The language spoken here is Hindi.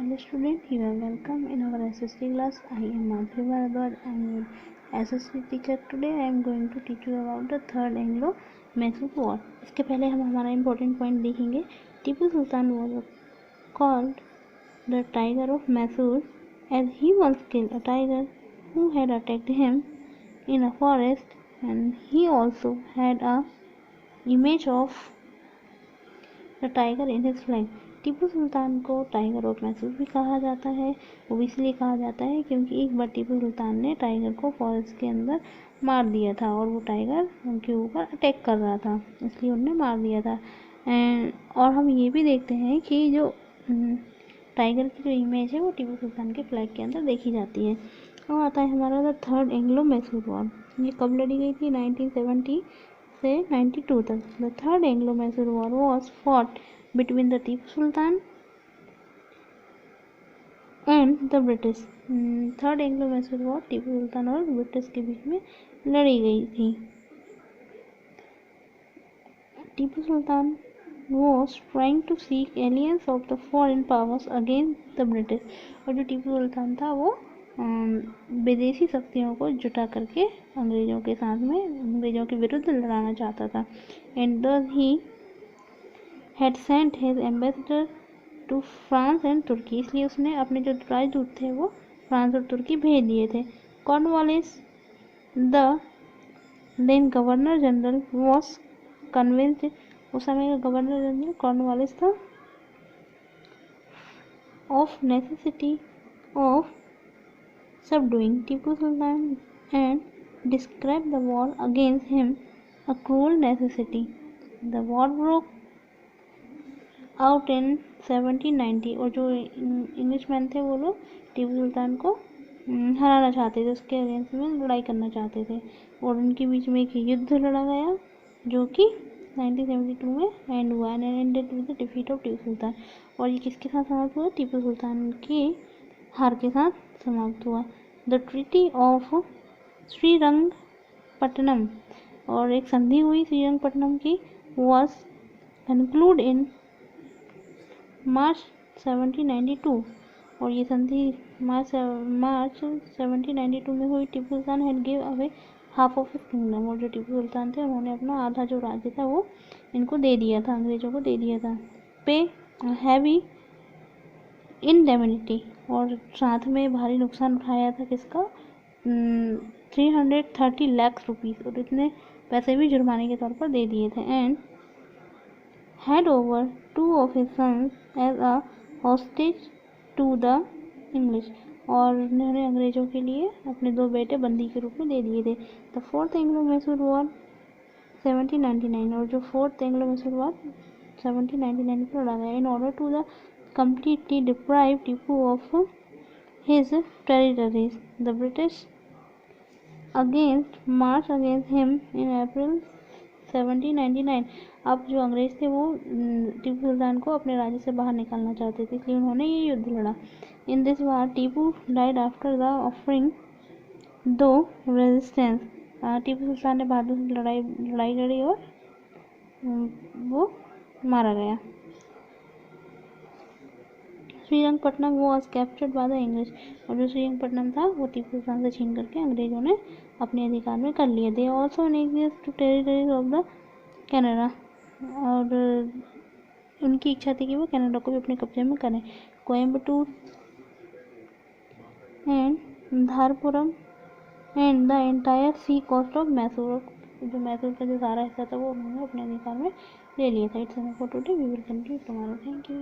Hello student, you are welcome in our SST class. I am Madhuri Bharadwaj. I am your SST teacher. Today I am going to teach you about the third Anglo-Mysore War. इसके पहले हम हमारा important point देखेंगे. Tipu Sultan was called the Tiger of Mysore as he once killed a tiger who had attacked him in a forest, and he also had a image of the tiger in his flag. Tipu Sultan को टाइगर ऑफ मैसूर भी कहा जाता है. वो इसलिए कहा जाता है क्योंकि एक बार टीपू सुल्तान ने टाइगर को फॉरेस्ट के अंदर मार दिया था और वो टाइगर उनके ऊपर अटैक कर रहा था, इसलिए उन्हें मार दिया था. और हम ये भी देखते हैं कि जो टाइगर की जो इमेज है वो टीपू सुल्तान के फ्लैग के अंदर देखी जाती है. और आता है हमारा the third Anglo Mysore war. ये कब लड़ी गई थी? 1970 से 92 तक. The third Anglo Mysore war was fought between the Tipu Sultan and the British. Third Anglo Mysore war Tipu Sultan और ब्रिटिश के बीच में लड़ी गई थी. Tipu Sultan was trying to seek alliance of the foreign powers against the British. और जो टीपू सुल्तान था वो विदेशी शक्तियों को जुटा करके अंग्रेजों के साथ में अंग्रेजों के विरुद्ध लड़ाना चाहता था. And thus he had sent his ambassador to France and Turkey. इसलिए उसने अपने जो राजदूत थे वो फ्रांस और तुर्की भेज दिए थे. Cornwallis the then governor general was convinced. उस समय का गवर्नर जनरल कॉर्नवालिस था. Of necessity of subduing Tipu Sultan and describe the war against him a cruel necessity. The war broke out in 1790. और जो इंग्लिशमैन थे वो लोग टीपू सुल्तान को हराना चाहते थे, उसके अगेंस्ट में लड़ाई करना चाहते थे और उनके बीच में एक युद्ध लड़ा गया जो कि 1972 में एंड हुआ and ended with the defeat of Tipu Sultan. और ये किसके साथ समाप्त हुआ? टीपू सुल्तान की हार के साथ समाप्त हुआ. The treaty of Srirangapatnam. और एक संधि हुई श्रीरंगपट्टनम की. Was concluded in March 1792. और ये संधि मार्च 1792 में हुई. Tipu Sultan had give away half of his kingdom. और जो टीपू सुल्तान थे उन्होंने अपना आधा जो राज्य था वो इनको दे दिया था, अंग्रेजों को दे दिया था. पे हैवी इंडेमिनिटी. और साथ में भारी नुकसान उठाया था किसका? 330 लाख रुपीज़. और इतने पैसे भी जुर्माने के तौर पर दे दिए थे. And had over 2 of his sons as a hostage to the English. और उन्होंने अंग्रेजों के लिए अपने 2 बेटे बंदी के रूप में दे दिए थे. The fourth Anglo Mysore war 1799. और जो फोर्थ एंग्लो मैसूर वॉर 1799 में लड़ा गया. In order to the completely deprive Tipu of his territories, the British march against him in April 1799. अब जो अंग्रेज थे वो टीपू सुल्तान को अपने राज्य से बाहर निकालना चाहते थे, इसलिए उन्होंने ये युद्ध लड़ा. In this war Tipu died after the offering due resistance. Tipu Sultan ने बहादुर से लड़ाई लड़ी और वो मारा गया. Srirangapatnam was captured by the English. और जो श्रीरंगपट्टनम था वो टीपू सुल्तान से छीन करके अंग्रेजों ने अपने अधिकार में कर लिया. They also annexed to territories of the Canara. और उनकी इच्छा थी कि वो कनाडा को भी अपने कब्जे में करें. Coimbatore and Dharapuram and the entire sea coast of Mysore. जो मैसूर का जो सारा हिस्सा था वो उन्होंने अपने अधिकार में ले लिया था. It's for today. We will continue tomorrow. Thank you.